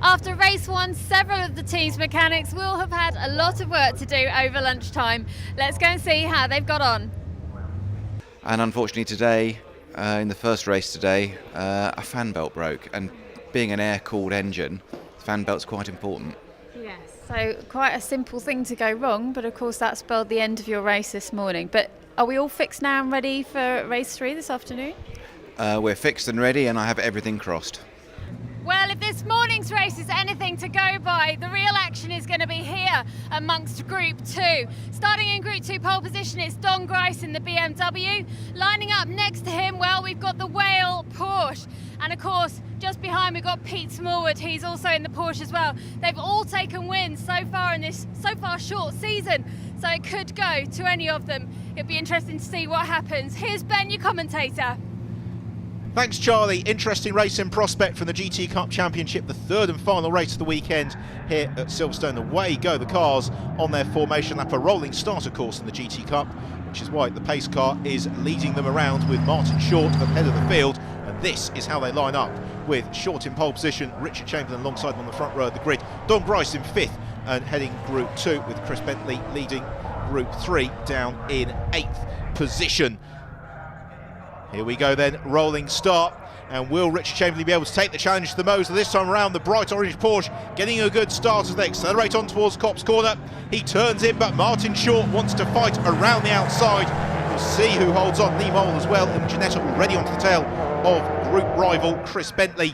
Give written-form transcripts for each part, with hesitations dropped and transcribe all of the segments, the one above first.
After race one, several of the team's mechanics will have had a lot of work to do over lunchtime. Let's go and see how they've got on. And unfortunately today, in the first race today, a fan belt broke, and being an air-cooled engine, the fan belt's quite important. Yes, so quite a simple thing to go wrong, but of course that spelled the end of your race this morning. But are we all fixed now and ready for race 3 this afternoon? We're fixed and ready, and I have everything crossed. Well, if this morning's race is anything to go by, the real action is going to be here amongst Group 2. Starting in Group 2 pole position, it's Don Grice in the BMW. Lining up next to him, well, we've got the Whale Porsche. And of course, just behind we've got Pete Smallwood, he's also in the Porsche as well. They've all taken wins so far in this short season, so it could go to any of them. It'll be interesting to see what happens. Here's Ben, your commentator. Thanks, Charlie. Interesting race in prospect from the GT Cup Championship, the third and final race of the weekend here at Silverstone. Away go the cars on their formation lap, a rolling starter course in the GT Cup, which is why the pace car is leading them around with Martin Short at the head of the field. And this is how they line up, with Short in pole position, Richard Chamberlain alongside them on the front row of the grid, Don Grice in 5th and heading Group 2, with Chris Bentley leading Group 3 down in 8th position. Here we go then, rolling start, and will Richard Chamberlain be able to take the challenge to the Moser this time around? The bright orange Porsche getting a good start as they accelerate on towards Copse Corner. He turns in, but Martin Short wants to fight around the outside. We'll see who holds on. Lee Mole as well, and Janetta already onto the tail of group rival Chris Bentley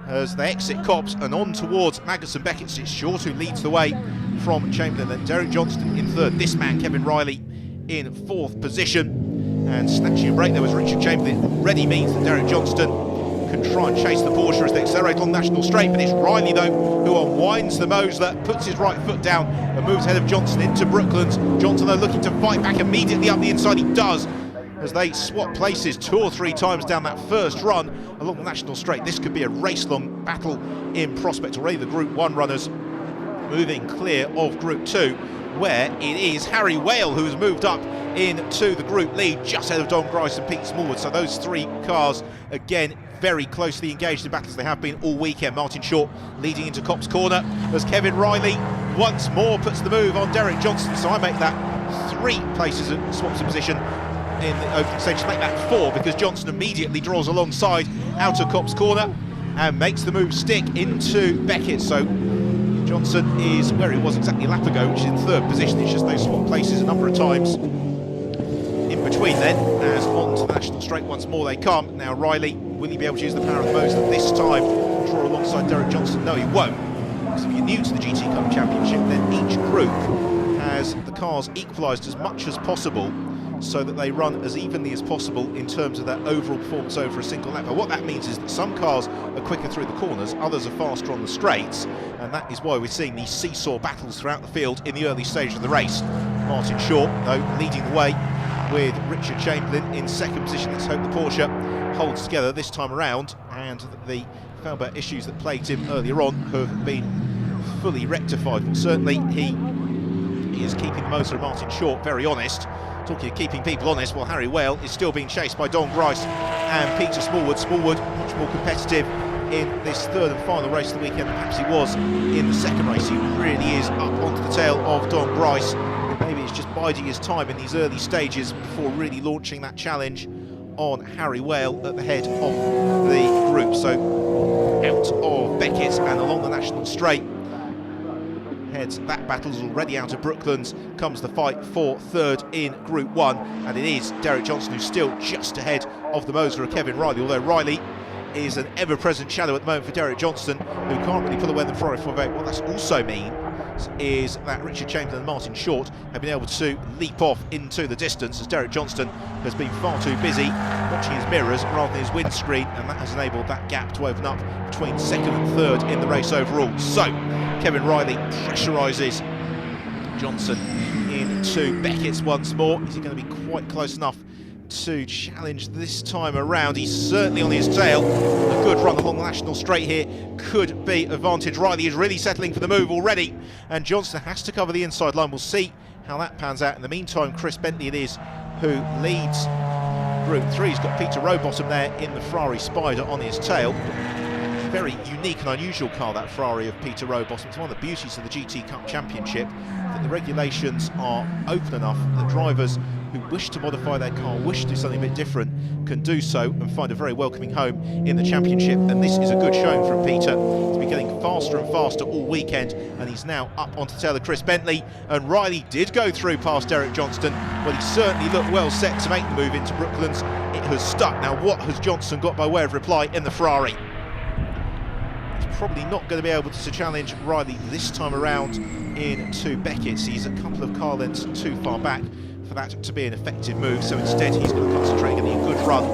as they exit Copse and on towards Magnussen Beckett. It's Short who leads the way from Chamberlain, then Derek Johnston in 3rd. This man, Kevin Riley, in 4th position. And snatching a break there was Richard Chamberlain. Already means that Derek Johnston can try and chase the Porsche as they accelerate on National Straight, but it's Riley though who unwinds the Mosler, puts his right foot down and moves ahead of Johnson into Brooklands. Johnson though looking to fight back immediately up the inside. He does, as they swap places 2 or 3 times down that first run along the National Straight. This could be a race-long battle in prospect. Already the Group 1 runners moving clear of Group 2, where it is Harry Whale who has moved up into the group lead, just ahead of Don Grice and Pete Smallwood. So those 3 cars, again, very closely engaged in battles they have been all weekend. Martin Short leading into Copse Corner as Kevin Riley once more puts the move on Derek Johnston. So I make that 3 places and swaps of position in the opening stage, to make that 4, because Johnson immediately draws alongside out of Copse Corner and makes the move stick into Beckett. So Johnson is where he was exactly a lap ago, which is in 3rd position. It's just those swap places a number of times in between then, as on to the National Straight once more they come. Now Riley, will he be able to use the power of the Moser this time, draw alongside Derek Johnston? No, he won't, because if you're new to the GT Cup Championship, then each group has the cars equalised as much as possible so that they run as evenly as possible in terms of their overall performance over a single lap. But what that means is that some cars are quicker through the corners, others are faster on the straights, and that is why we're seeing these seesaw battles throughout the field in the early stage of the race. Martin Short, though, leading the way with Richard Chamberlain in 2nd position. Let's hope the Porsche holds together this time around, and the Felber issues that plagued him earlier on have been fully rectified. Well, certainly he is keeping the Moser and Martin Short very honest. Talking of keeping people honest, well, Harry Whale is still being chased by Don Grice and Peter Smallwood. Smallwood much more competitive in this 3rd and final race of the weekend than perhaps he was in the 2nd race. He really is up onto the tail of Don Grice. Maybe it's just biding his time in these early stages before really launching that challenge on Harry Whale at the head of the group. So out of Beckett and along the National Straight heads. That battle's already out of Brooklands. Comes the fight for 3rd in Group 1, and it is Derek Johnson who's still just ahead of the Moser of Kevin Riley, although Riley is an ever-present shadow at the moment for Derek Johnston, who can't really pull away in the Ferrari 408. What that's also mean is that Richard Chamberlain and Martin Short have been able to leap off into the distance, as Derek Johnston has been far too busy watching his mirrors rather than his windscreen, and that has enabled that gap to open up between 2nd and 3rd in the race overall. So Kevin Riley pressurises Johnson into Beckett's once more. Is he going to be quite close enough to challenge this time around? He's certainly on his tail. A good run along the National Straight here could be advantage. Riley is really settling for the move already, and Johnson has to cover the inside line. We'll see how that pans out. In the meantime, Chris Bentley it is who leads Group 3. He's got Peter Rowbottom there in the Ferrari Spider on his tail. very unique and unusual car, that Ferrari of Peter Rowbottom. It's one of the beauties of the GT Cup Championship, that the regulations are open enough that drivers who wish to modify their car, wish to do something a bit different, can do so and find a very welcoming home in the championship. And this is a good showing from Peter. He's been getting faster and faster all weekend, and he's now up onto the tail of Chris Bentley. And Riley did go through past Derek Johnston, but he certainly looked well set to make the move into Brooklands. It has stuck. Now, what has Johnston got by way of reply in the Ferrari? He's probably not going to be able to challenge Riley this time around into Beckett's. He's a couple of car lengths too far back for that to be an effective move, so instead he's going to concentrate on getting a good run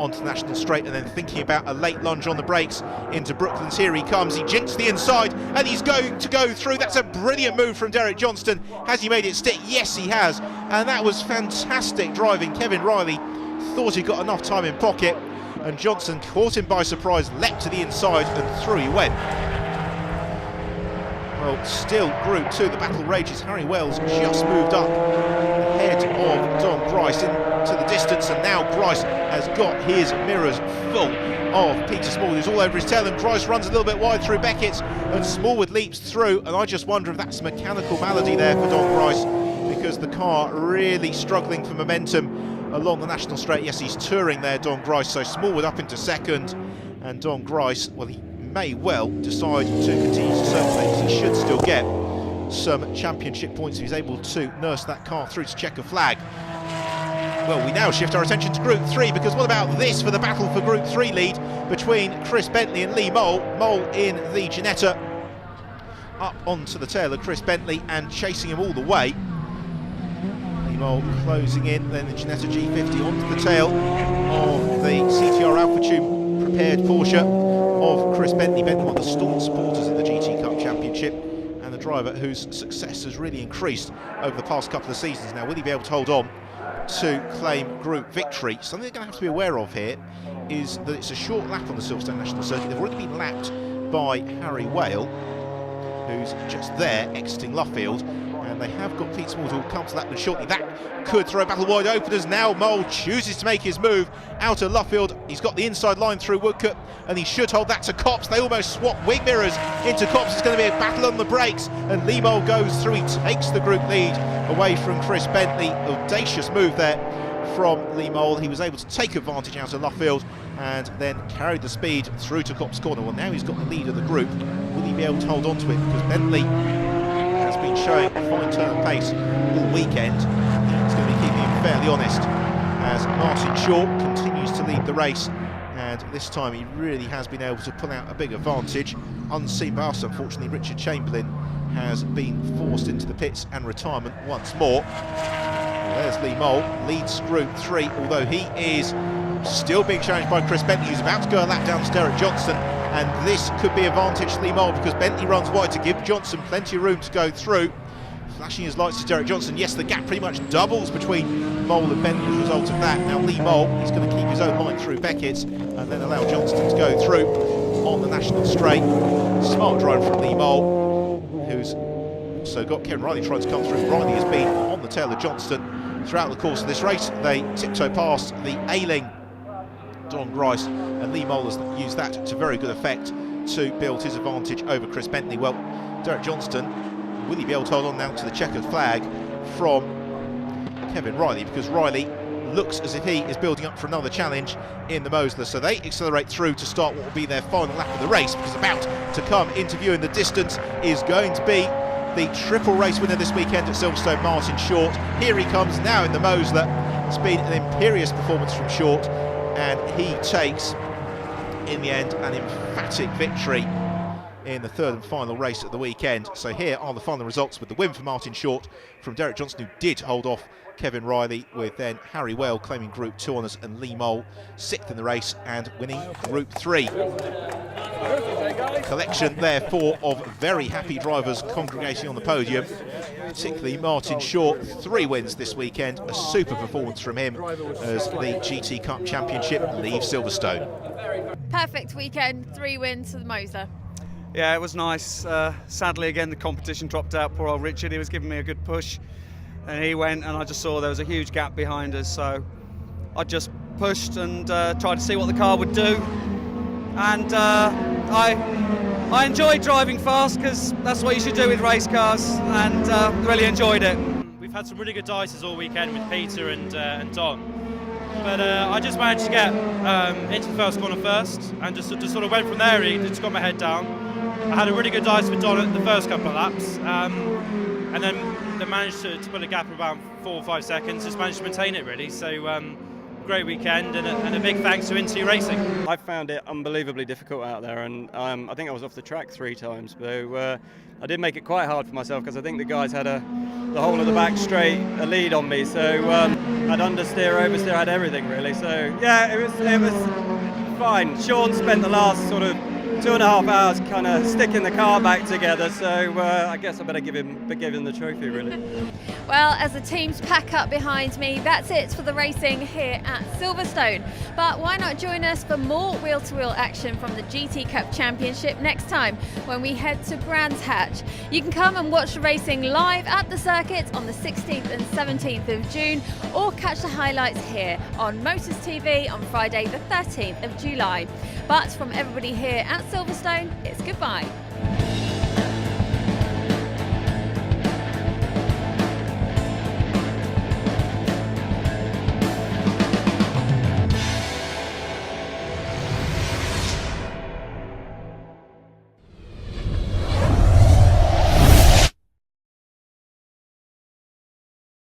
onto the National Straight and then thinking about a late lunge on the brakes into Brooklands. Here he comes, he jinks the inside and he's going to go through. That's a brilliant move from Derek Johnston. Has he made it stick? Yes, he has, and that was fantastic driving. Kevin Riley thought he got enough time in pocket, and Johnson caught him by surprise, leapt to the inside and through he went. Well, still Group 2, the battle rages. Harry Wells just moved up ahead of Don Grice into the distance, and now Grice has got his mirrors full of Peter Smallwood, who's all over his tail, and Grice runs a little bit wide through Beckett's, and Smallwood leaps through, and I just wonder if that's a mechanical malady there for Don Grice, because the car really struggling for momentum along the National Straight. Yes, he's touring there, Don Grice, so Smallwood up into second, and Don Grice, well, he may well decide to continue to circulate. He should still get some championship points if he's able to nurse that car through to checker flag. Well, we now shift our attention to Group 3, because what about this for the battle for Group 3 lead between Chris Bentley and Lee Mole. Mole in the Ginetta up onto the tail of Chris Bentley and chasing him all the way. Lee Mole closing in, then the Ginetta G50 onto the tail of the CTR Alpha Tube prepared Porsche of Chris Bentley. Bentley, one of the staunch supporters in the GT Cup Championship, and the driver whose success has really increased over the past couple of seasons. Now, will he be able to hold on to claim group victory? Something they're going to have to be aware of here is that it's a short lap on the Silverstone National Circuit. They've already been lapped by Harry Whale, who's just there exiting Luffield, and they have got Pete Smallwood who will come to that shortly. That could throw a battle wide open as now Mole chooses to make his move out of Luffield. He's got the inside line through Woodcote, and he should hold that to Copse. They almost swap wing mirrors into Copse. It's going to be a battle on the brakes, and Lee Mole goes through. He takes the group lead away from Chris Bentley. Audacious move there from Lee Mole. He was able to take advantage out of Luffield and then carried the speed through to Copse Corner. Well, now he's got the lead of the group. Will he be able to hold on to it? Because Bentley has been showing a fine turn of pace all weekend. It's going to be keeping him fairly honest as Martin Short continues to lead the race, and this time he really has been able to pull out a big advantage. Unseen by us, unfortunately, Richard Chamberlain has been forced into the pits and retirement once more. Well, there's Lee Mole, leads Group 3, although he is still being challenged by Chris Bentley, who's about to go a lap down to Derek Johnston, and this could be advantage to Lee Mole because Bentley runs wide to give Johnson plenty of room to go through. Flashing his lights to Derek Johnson. Yes, the gap pretty much doubles between Mole and Bentley as a result of that. Now Lee Mole, he's going to keep his own line through Beckett's and then allow Johnston to go through on the National Straight. Smart drive from Lee Mole, who's also got Kevin Riley trying to come through. Riley has been on the tail of Johnston throughout the course of this race. They tiptoe past the ailing Don Grice, and Lee Mole has used that to very good effect to build his advantage over Chris Bentley. Well, Derek Johnston, will he be able to hold on now to the checkered flag from Kevin Riley, because Riley looks as if he is building up for another challenge in the Mosler. So they accelerate through to start what will be their final lap of the race, because about to come into view in the distance is going to be the triple race winner this weekend at Silverstone, Martin Short. Here he comes now in the Mosler. It's been an imperious performance from Short, and he takes, in the end, an emphatic victory in the third and final race at the weekend. So here are the final results, with the win for Martin Short from Derek Johnson, who did hold off Kevin Riley, with then Harry Whale claiming Group 2 honours and Lee Mole 6th in the race and winning Group 3. Collection, therefore, of very happy drivers congregating on the podium, particularly Martin Short. 3 wins this weekend, a super performance from him as the GT Cup Championship leaves Silverstone. Perfect weekend, 3 wins for the Mosler. Yeah, it was nice. Sadly, again, the competition dropped out. Poor old Richard, he was giving me a good push, and he went, and I just saw there was a huge gap behind us, so I just pushed and tried to see what the car would do, and I enjoyed driving fast because that's what you should do with race cars, and really enjoyed it. We've had some really good dices all weekend with Peter and Don, but I just managed to get into the first corner first and just sort of went from there. Really, just got my head down. I had a really good dice with Don at the first couple of laps, and then managed to put a gap of about 4 or 5 seconds. Just managed to maintain it really. So great weekend, and a big thanks to Into Racing. I found it unbelievably difficult out there, and I think I was off the track 3 times, so I did make it quite hard for myself because I think the guys had the whole of the back straight a lead on me, so had understeer, oversteer, had everything really. So yeah, it was fine. Sean spent the last sort of 2.5 hours kind of sticking the car back together, so I guess I better give him the trophy really. Well, as the teams pack up behind me, that's it for the racing here at Silverstone. But why not join us for more wheel-to-wheel action from the GT Cup Championship next time when we head to Brands Hatch. You can come and watch the racing live at the circuit on the 16th and 17th of June, or catch the highlights here on Motors TV on Friday the 13th of July. But from everybody here at Silverstone, it's goodbye.